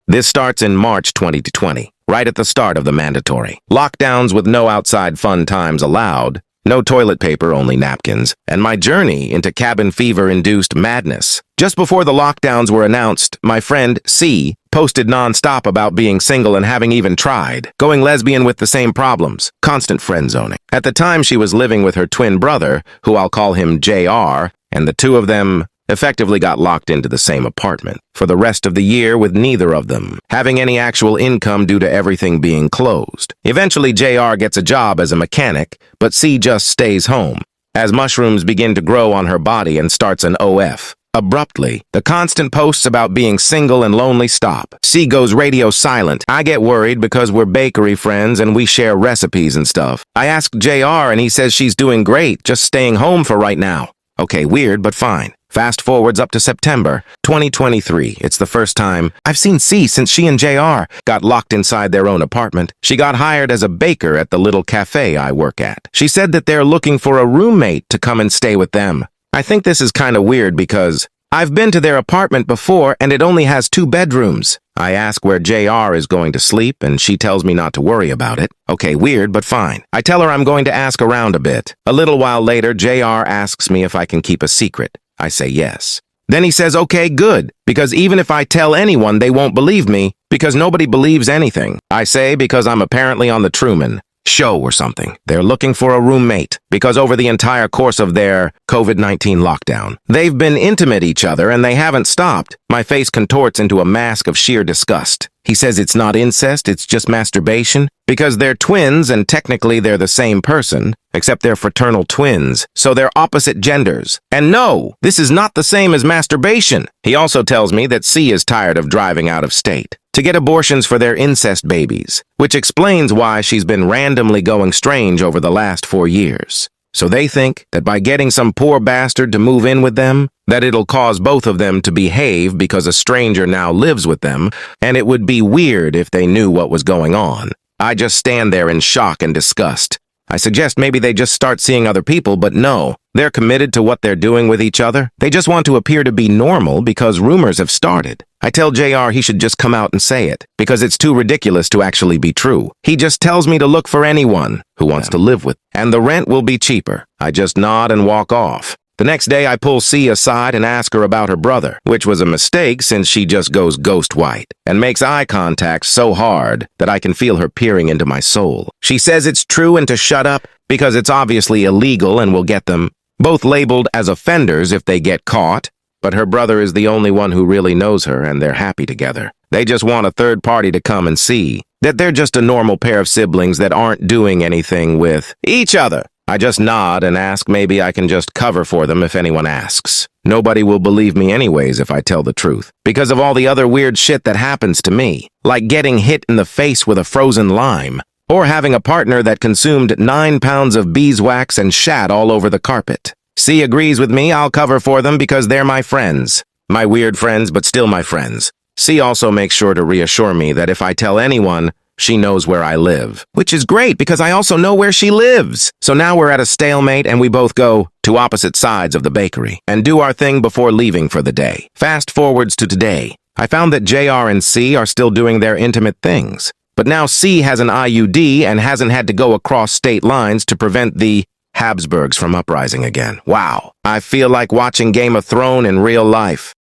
This starts in March 2020, right at the start of the mandatory lockdowns with no outside fun times allowed, no toilet paper, only napkins, and my journey into cabin fever-induced madness. Just before the lockdowns were announced, my friend C posted non-stop about being single and having even tried going lesbian with the same problems, constant friend zoning. At the time, she was living with her twin brother, who I'll call him JR, and the two of them effectively got locked into the same apartment for the rest of the year, with neither of them having any actual income due to everything being closed. Eventually, JR gets a job as a mechanic, but C just stays home as mushrooms begin to grow on her body and starts an OF. Abruptly, the constant posts about being single and lonely stop. C goes radio silent. I get worried because we're bakery friends and we share recipes and stuff. I ask JR and he says she's doing great, just staying home for right now. Okay, weird, but fine. Fast forwards up to September 2023. It's the first time I've seen C since she and JR got locked inside their own apartment. She got hired as a baker at the little cafe I work at. She said that they're looking for a roommate to come and stay with them. I think this is kind of weird because I've been to their apartment before and it only has 2 bedrooms. I ask where JR is going to sleep and she tells me not to worry about it. Okay, weird, but fine. I tell her I'm going to ask around a bit. A little while later, JR asks me if I can keep a secret. I say yes. Then he says, okay, good, because even if I tell anyone, they won't believe me, because nobody believes anything. I say because I'm apparently on the Truman Show or something. They're looking for a roommate, because over the entire course of their COVID-19 lockdown, they've been intimate each other and they haven't stopped. My face contorts into a mask of sheer disgust. He says it's not incest, it's just masturbation, because they're twins and technically they're the same person, except they're fraternal twins, so they're opposite genders. And no, this is not the same as masturbation. He also tells me that C is tired of driving out of state to get abortions for their incest babies, which explains why she's been randomly going strange over the last 4 years. So they think that by getting some poor bastard to move in with them, that it'll cause both of them to behave because a stranger now lives with them, and it would be weird if they knew what was going on. I just stand there in shock and disgust. I suggest maybe they just start seeing other people, but no. They're committed to what they're doing with each other. They just want to appear to be normal because rumors have started. I tell JR he should just come out and say it, because it's too ridiculous to actually be true. He just tells me to look for anyone who wants to live with, and the rent will be cheaper. I just nod and walk off. The next day, I pull C aside and ask her about her brother, which was a mistake since she just goes ghost white and makes eye contact so hard that I can feel her peering into my soul. She says it's true and to shut up because it's obviously illegal and will get them both labeled as offenders if they get caught, but her brother is the only one who really knows her and they're happy together. They just want a third party to come and see that they're just a normal pair of siblings that aren't doing anything with each other. I just nod and ask maybe I can just cover for them if anyone asks. Nobody will believe me anyways if I tell the truth, because of all the other weird shit that happens to me, like getting hit in the face with a frozen lime, or having a partner that consumed 9 pounds of beeswax and shat all over the carpet. C agrees with me. I'll cover for them because they're my friends. My weird friends, but still my friends. C also makes sure to reassure me that if I tell anyone, she knows where I live, which is great because I also know where she lives. So now we're at a stalemate and we both go to opposite sides of the bakery and do our thing before leaving for the day. Fast forwards to today. I found that JR and C are still doing their intimate things, but now C has an IUD and hasn't had to go across state lines to prevent the Habsburgs from uprising again. Wow. I feel like watching Game of Thrones in real life.